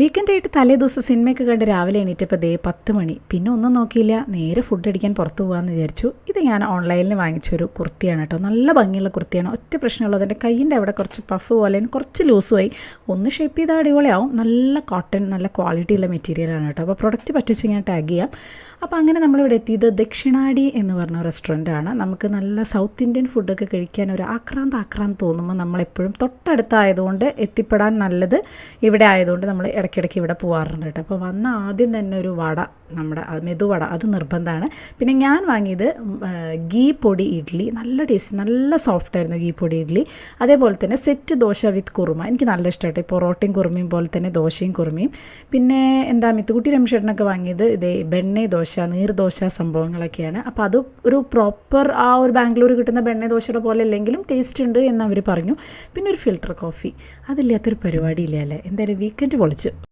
വീക്കെൻഡായിട്ട് തലേ ദിവസം സിനിമയൊക്കെ കണ്ട് രാവിലെ എണീറ്റപ്പോൾ 10 മണി. പിന്നെ ഒന്നും നോക്കിയില്ല, നേരെ ഫുഡ് അടിക്കാൻ പുറത്ത് പോകാമെന്ന് വിചാരിച്ചു. ഇത് ഞാൻ ഓൺലൈനിൽ വാങ്ങിച്ചൊരു കുർത്തിയാണ് കേട്ടോ. നല്ല ഭംഗിയുള്ള കുർത്തിയാണ്. ഒറ്റ പ്രശ്നമുള്ളത് എൻ്റെ കയ്യിൻ്റെ അവിടെ കുറച്ച് പഫ് പോലെ കുറച്ച് ലൂസുമായി. ഒന്ന് ഷേപ്പ് ചെയ്താൽ അടിപൊളിയാവും. നല്ല കോട്ടൺ, നല്ല ക്വാളിറ്റിയുള്ള മെറ്റീരിയലാണ് കേട്ടോ. അപ്പോൾ പ്രൊഡക്റ്റ് പറ്റുവെച്ച് ഞാൻ ടാഗ് ചെയ്യാം. അപ്പോൾ അങ്ങനെ നമ്മളിവിടെ എത്തിയത് ദക്ഷിണാടി എന്ന് പറഞ്ഞ റെസ്റ്റോറൻറ്റാണ്. നമുക്ക് നല്ല സൗത്ത് ഇന്ത്യൻ ഫുഡൊക്കെ കഴിക്കാൻ ഒരു ആക്രാന്ത് തോന്നുമ്പോൾ നമ്മളെപ്പോഴും തൊട്ടടുത്തായതുകൊണ്ട് എത്തിപ്പെടാൻ നല്ലത് ഇവിടെ ആയതുകൊണ്ട് നമ്മൾ ഇടയ്ക്കിടയ്ക്ക് ഇവിടെ പോകാറുണ്ട് കേട്ടോ. അപ്പോൾ വന്ന ആദ്യം തന്നെ ഒരു വട, നമ്മുടെ മെതുവട, അത് നിർബന്ധമാണ്. പിന്നെ ഞാൻ വാങ്ങിയത് ഗീ പൊടി ഇഡ്ഡലി. നല്ല ടേസ്റ്റ്, നല്ല സോഫ്റ്റായിരുന്നു ഗീ പൊടി ഇഡ്ഡലി. അതേപോലെ തന്നെ സെറ്റ് ദോശ വിത്ത് കുറുമ, എനിക്ക് നല്ല ഇഷ്ടമായിട്ട്. പൊറോട്ടയും കുറുമയും പോലെ തന്നെ ദോശയും കുറുമയും. പിന്നെ എന്താ മിത്തുകുട്ടി രമേശേട്ടനൊക്കെ വാങ്ങിയത് ഇതേ ബെണ്ണെ ദോശ, നീർദോശ സംഭവങ്ങളൊക്കെയാണ്. അപ്പോൾ അത് ഒരു പ്രോപ്പർ ആ ഒരു ബാംഗ്ലൂർ കിട്ടുന്ന ബെണ്ണെ ദോശയുടെ പോലെ അല്ലെങ്കിലും ടേസ്റ്റ് ഉണ്ട് എന്ന് അവർ പറഞ്ഞു. പിന്നെ ഒരു ഫിൽറ്റർ കോഫി, അതില്ലാത്തൊരു പരിപാടിയില്ല അല്ലേ. എന്തായാലും വീക്കെൻഡ് പൊളിച്ച്.